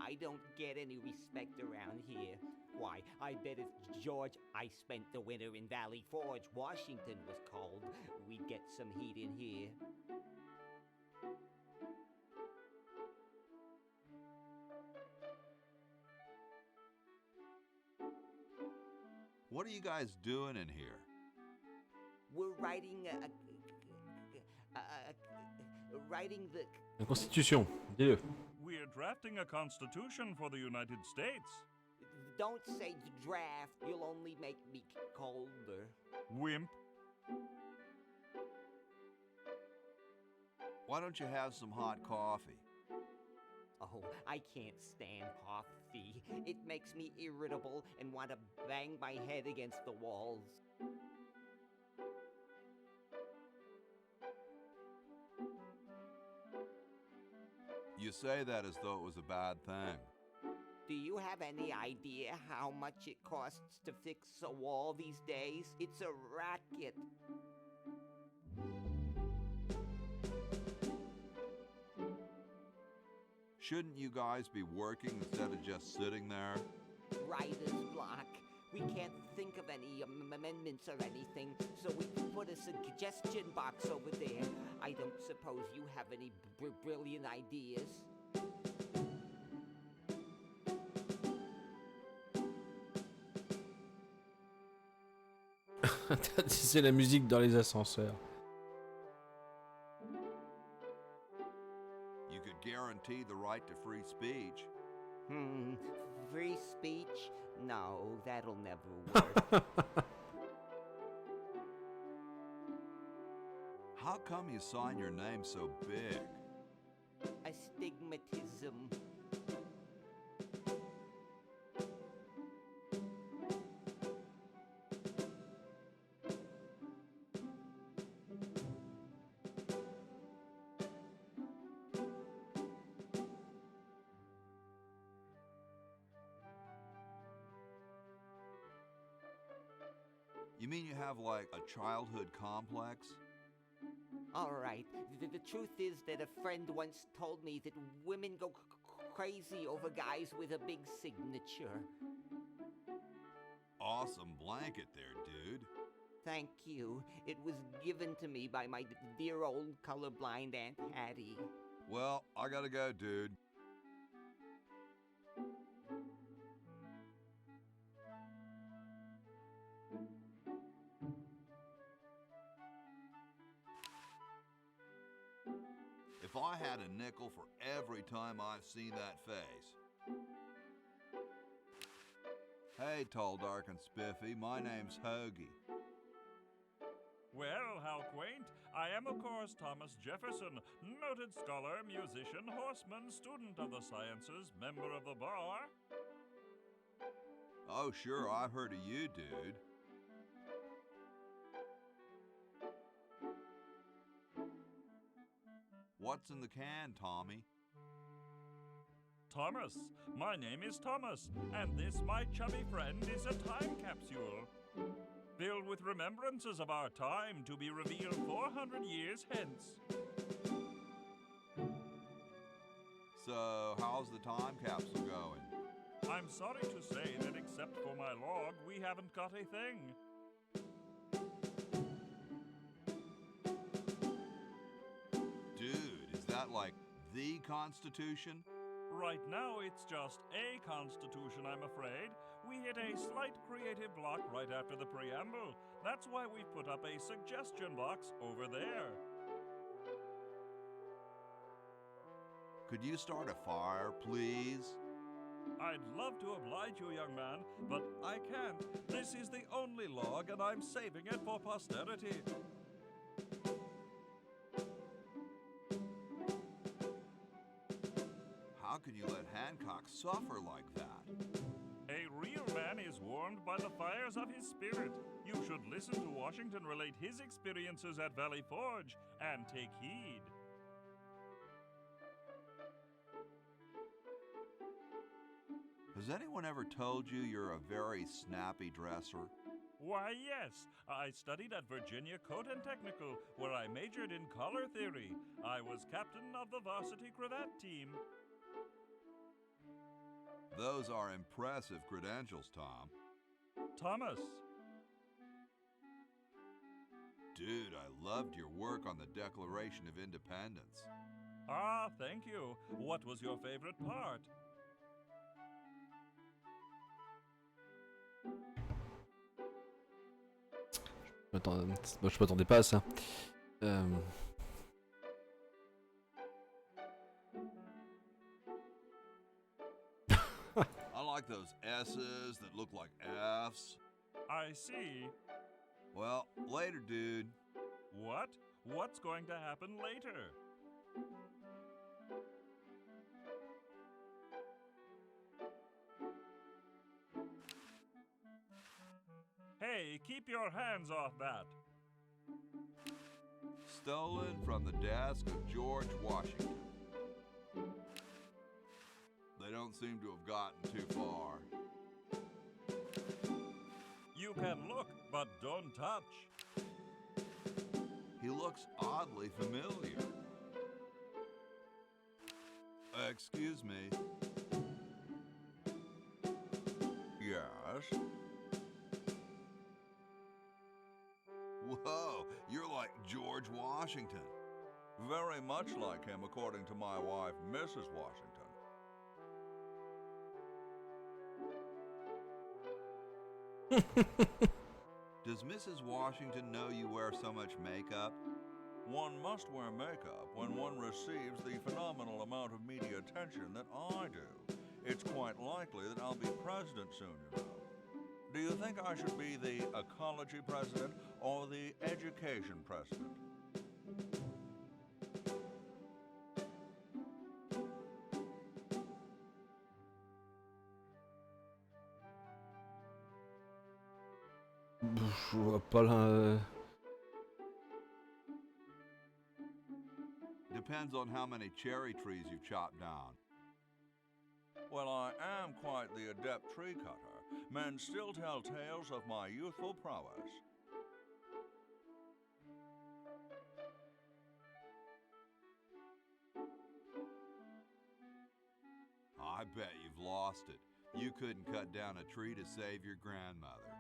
I don't get any respect around here. Why, I bet if George I spent the winter in Valley Forge, Washington was cold, we'd get some heat in here. What are you guys doing in here? We're writing writing the... La Constitution, dis-le. We're drafting a constitution for the United States. Don't say draft, you'll only make me colder. Wimp. Why don't you have some hot coffee? Oh, I can't stand coffee. It makes me irritable and want to bang my head against the walls. You say that as though it was a bad thing. Do you have any idea how much it costs to fix a wall these days? It's a racket. Shouldn't you guys be working instead of just sitting there? Writer's block. We can't think of any amendments or anything, so we put a suggestion box over there. I don't suppose you have any brilliant ideas. C'est la musique dans les ascenseurs. You could guarantee the right to free speech. Free speech? No, that'll never work. How come you sign your name so big? Astigmatism. You mean you have like a childhood complex? All right. The truth is that a friend once told me that women go crazy over guys with a big signature. Awesome blanket there, dude. Thank you. It was given to me by my dear old colorblind Aunt Hattie. Well, I gotta go, dude. If I had a nickel for every time I've seen that face. Hey, tall, dark, and spiffy, my name's Hoagie. Well, how quaint. I am, of course, Thomas Jefferson, noted scholar, musician, horseman, student of the sciences, member of the bar. Oh, sure, I've heard of you, dude. What's in the can, Tommy? Thomas. My name is Thomas, and this, my chubby friend, is a time capsule. Filled with remembrances of our time to be revealed 400 years hence. So, how's the time capsule going? I'm sorry to say that except for my log, we haven't got a thing. Dude, is that like the Constitution? Right now, it's just a constitution, I'm afraid. We hit a slight creative block right after the preamble. That's why we've put up a suggestion box over there. Could you start a fire, please? I'd love to oblige you, young man, but I can't. This is the only log, and I'm saving it for posterity. How could you let Hancock suffer like that? A real man is warmed by the fires of his spirit. You should listen to Washington relate his experiences at Valley Forge and take heed. Has anyone ever told you you're a very snappy dresser? Why, yes. I studied at Virginia Coat and Technical, where I majored in color theory. I was captain of the varsity cravat team. Those are impressive credentials, Tom. Thomas. Dude, I loved your work on the Declaration of Independence. Ah, thank you. What was your favorite part? Je m'attendais pas à ça. I like those S's that look like F's. I see. Well, later, dude. What? What's going to happen later? Hey, keep your hands off that. Stolen from the desk of George Washington. They don't seem to have gotten too far. You can look, but don't touch. He looks oddly familiar. Excuse me. Yes? Whoa, you're like George Washington. Very much like him, according to my wife, Mrs. Washington. Does Mrs. Washington know you wear so much makeup? One must wear makeup when one receives the phenomenal amount of media attention that I do. It's quite likely that I'll be president soon, you know. Do you think I should be the ecology president or the education president? Je vois pas la... Depends on how many cherry trees you've chopped down. Well, I am quite the adept tree cutter. Men still tell tales of my youthful prowess. I bet you've lost it. You couldn't cut down a tree to save your grandmother.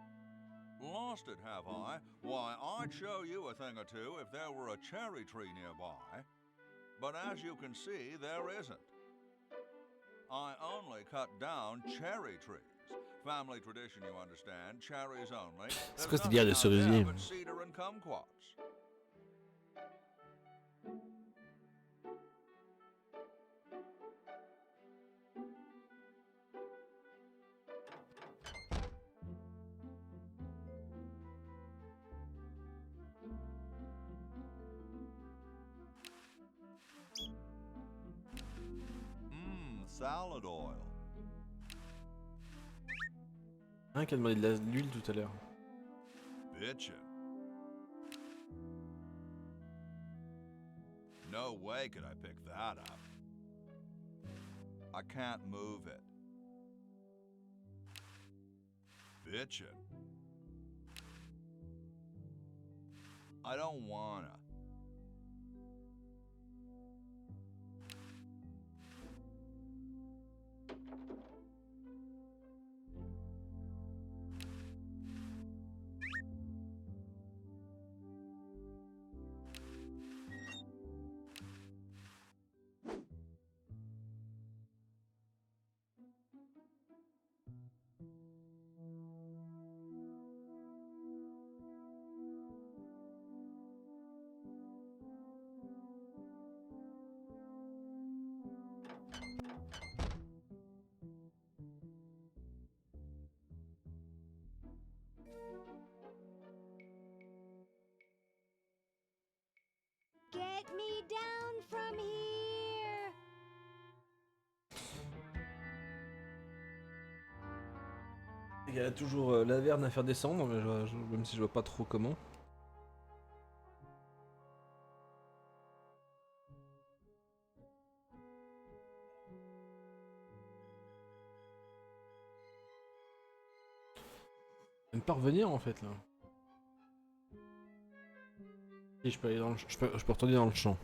Lost it, have I? Why, I'd show you a thing or two if there were a cherry tree nearby. But as you can see, there isn't. I only cut down cherry trees. Family tradition, you understand. Cherries only. C'est quoi cette guerre de cerisier? But cedar and kumquats. Salad oil. Un qui a demandé de l'huile tout à l'heure. Bitchin'. No way could I pick that up. I can't move it. Bitchin'. I don't wanna. Get me down from here! Il y a toujours l'averne à faire descendre, mais même si je vois pas trop comment. Même pas revenir en fait là. Et je peux aller dans le je peux retourner dans le champ.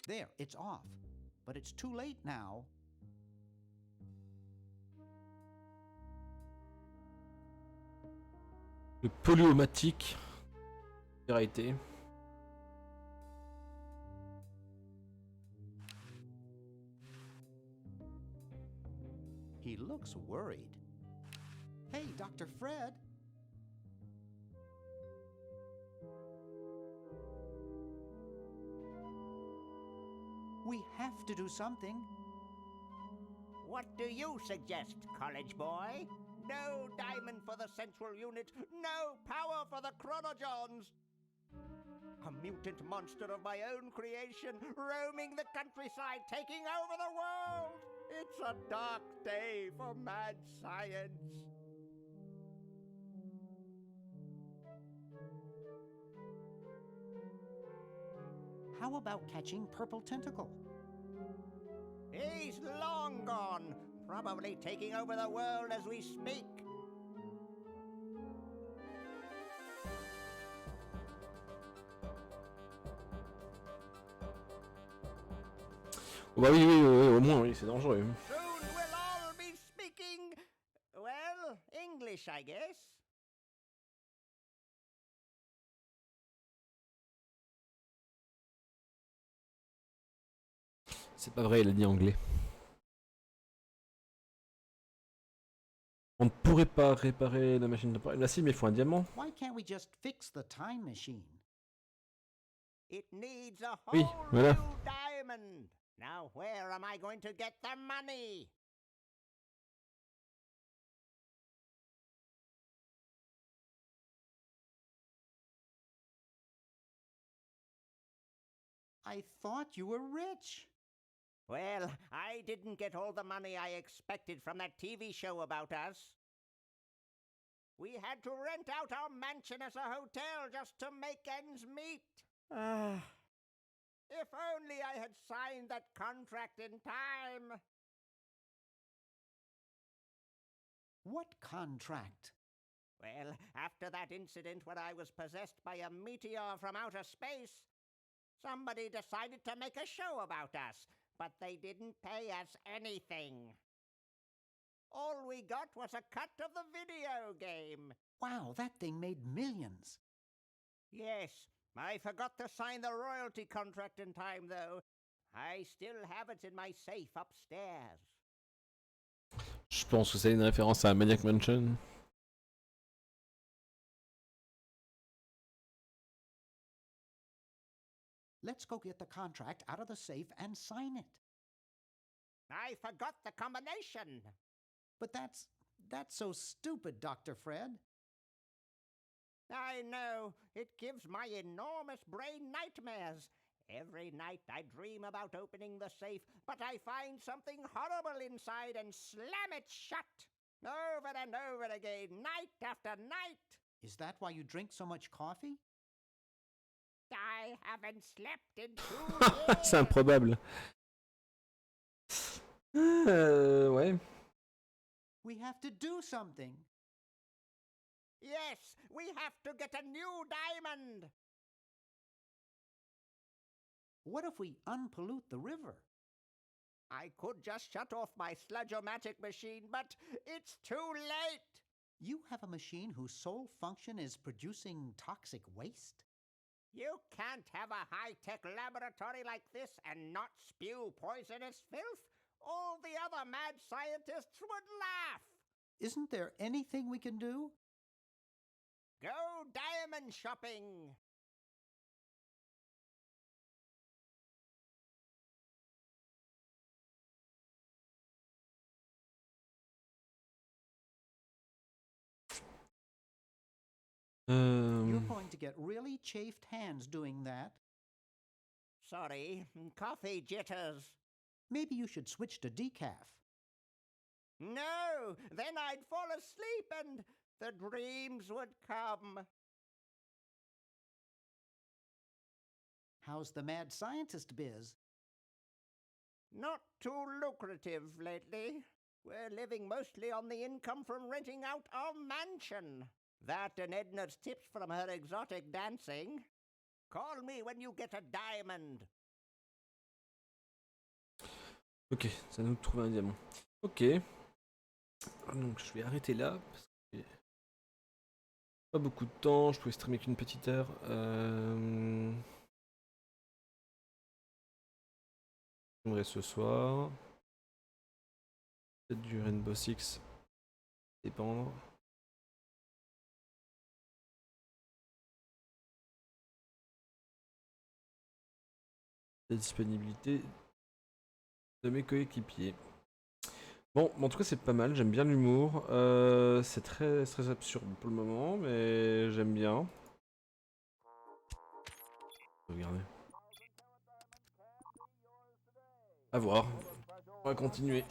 There, it's off. But it's too late now. Le polyomatique. Vérité. He looks worried. Hey, Dr. Fred. We have to do something. What do you suggest, college boy? No diamond for the central unit, no power for the chronojons. A mutant monster of my own creation, roaming the countryside, taking over the world. It's a dark day for mad science. How about catching Purple Tentacle? He's long gone, probably taking over the world as we speak. Oh bah oui, au moins oui, c'est dangereux. Soon we'll all be speaking, well, English, I guess. C'est pas vrai, il a dit anglais. On ne pourrait pas réparer la machine temporelle. Là si, mais il faut un diamant. Why can't we just fix the time machine? It needs a Oui, whole voilà. new diamond. Now where am I going to get the money? I thought you were rich. Well, I didn't get all the money I expected from that TV show about us. We had to rent out our mansion as a hotel just to make ends meet. If only I had signed that contract in time. What contract? Well, after that incident when I was possessed by a meteor from outer space, somebody decided to make a show about us, but they didn't pay us anything. All we got was a cut of the video game. Wow, that thing made millions. Yes, I forgot to sign the royalty contract in time, though. I still have it in my safe upstairs. Je pense que c'est une référence à Maniac Mansion. Let's go get the contract out of the safe and sign it. I forgot the combination. But that's so stupid, Dr. Fred. I know. It gives my enormous brain nightmares. Every night I dream about opening the safe, but I find something horrible inside and slam it shut. Over and over again, night after night. Is that why you drink so much coffee? I haven't slept in 2 years. C'est improbable. Ouais. We have to do something. Yes, we have to get a new diamond. What if we unpollute the river? I could just shut off my sludge-o-matic machine, but it's too late. You have a machine whose sole function is producing toxic waste? You can't have a high-tech laboratory like this and not spew poisonous filth. All the other mad scientists would laugh. Isn't there anything we can do? Go diamond shopping. You're going to get really chafed hands doing that. Sorry, coffee jitters. Maybe you should switch to decaf. No, then I'd fall asleep and the dreams would come. How's the mad scientist biz? Not too lucrative lately. We're living mostly on the income from renting out our mansion. That and Edna's tips from her exotic dancing. Call me when you get a diamond. Ok, ça nous trouve un diamant. Ok. Donc je vais arrêter là. Parce que j'ai pas beaucoup de temps. Je pouvais streamer qu'une petite heure. J'aimerais ce soir. Peut-être du Rainbow Six. Dépendre. La disponibilité de mes coéquipiers. Bon, en tout cas c'est pas mal, j'aime bien l'humour. C'est très absurde pour le moment, mais j'aime bien. Regardez. À voir. On va continuer.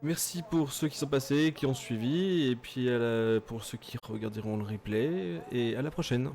Merci pour ceux qui sont passés, qui ont suivi, et puis pour ceux qui regarderont le replay, et à la prochaine.